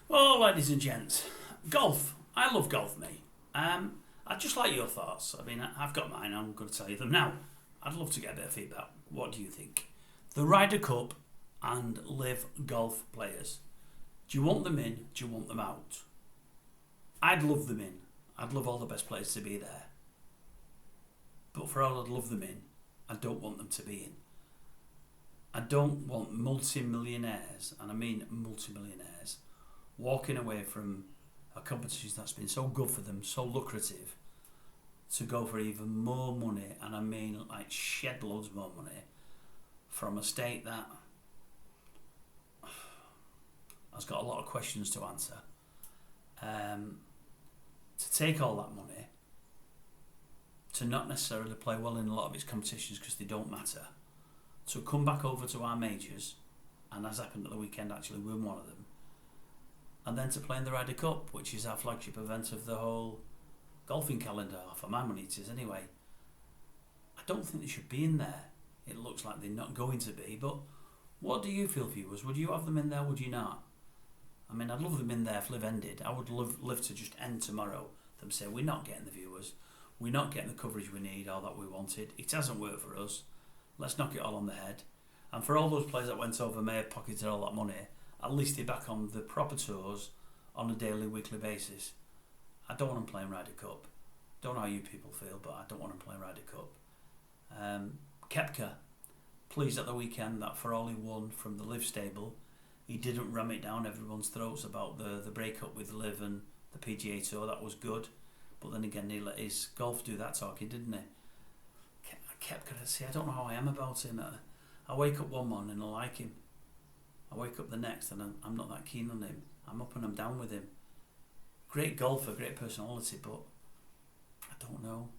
Well, ladies and gents, golf. I love golf, me. I'd just like your thoughts. I mean, I've got mine. I'm going to tell you them now. I'd love to get a bit of feedback. What do you think? The Ryder Cup and Liv Golf players. Do you want them in? Do you want them out? I'd love them in. I'd love all the best players to be there. But for all I'd love them in, I don't want them to be in. I don't want multi-millionaires, and I mean multi-millionaires, walking away from a competition that's been so good for them, so lucrative, to go for even more money, and I mean like shed loads more money, from a state that has got a lot of questions to answer. To take all that money, to not necessarily play well in a lot of its competitions because they don't matter, to come back over to our majors, and as happened at the weekend actually win one of them, and then to play in the Ryder Cup, which is our flagship event of the whole golfing calendar, for my money it is anyway. I don't think they should be in there. It looks like they're not going to be, but what do you feel, viewers? Would you have them in there, would you not? I mean, I'd love them in there if Liv ended. I would love Liv to just end tomorrow. Them say, we're not getting the viewers, we're not getting the coverage we need or that we wanted. It hasn't worked for us. Let's knock it all on the head. And for all those players that went over, may have pocketed all that money, at least they're back on the proper tours on a daily, weekly basis. I don't want them playing Ryder Cup. Don't know how you people feel, but I don't want them playing Ryder Cup. Koepka, pleased at the weekend that for all he won from the Liv stable, he didn't ram it down everyone's throats about the breakup with Liv and the PGA Tour. That was good. But then again, he let his golf do that talking, didn't he? Koepka, see, I don't know how I am about him. I wake up one morning and I like him. I wake up the next and I'm not that keen on him. I'm up and I'm down with him. Great golfer, great personality, but I don't know.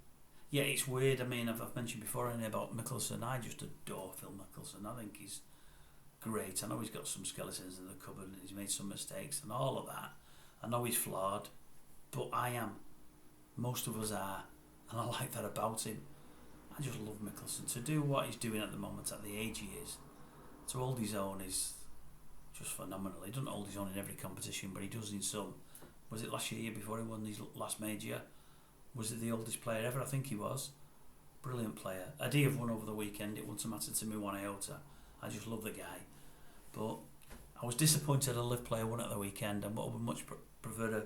Yeah, it's weird. I mean, I've mentioned before about Mickelson. I just adore Phil Mickelson. I think he's great. I know he's got some skeletons in the cupboard and he's made some mistakes and all of that. I know he's flawed, but I am. Most of us are, and I like that about him. I just love Mickelson. To do what he's doing at the moment, at the age he is, to hold his own is just phenomenal. He doesn't hold his own in every competition, but he does in some. Was it last year before he won his last major? Was it the oldest player ever? I think he was. Brilliant player. Adi have won over the weekend. It wouldn't matter to me one iota. I just love the guy. But I was disappointed a Liv player won at the weekend, and would much prefer a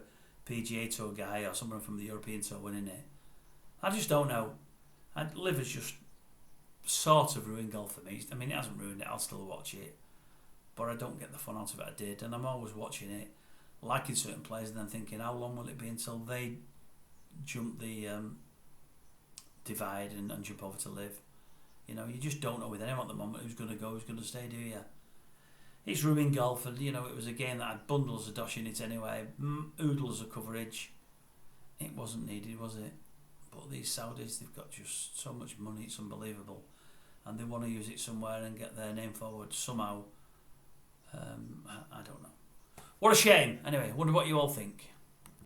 PGA Tour guy or someone from the European Tour winning it. I just don't know. Liv has just sort of ruined golf for me. I mean, it hasn't ruined it. I'll still watch it, but I don't get the fun out of it I did. And I'm always watching it, liking certain players, and then thinking, how long will it be until they jump the divide and jump over to Liv? You know, you just don't know with anyone at the moment who's going to go, who's going to stay, do you? It's ruined golf, and you know, it was a game that had bundles of dosh in it anyway, oodles of coverage. It wasn't needed, was it? But these Saudis, they've got just so much money, it's unbelievable, and they want to use it somewhere and get their name forward somehow. I don't know. What a shame. Anyway, wonder what you all think.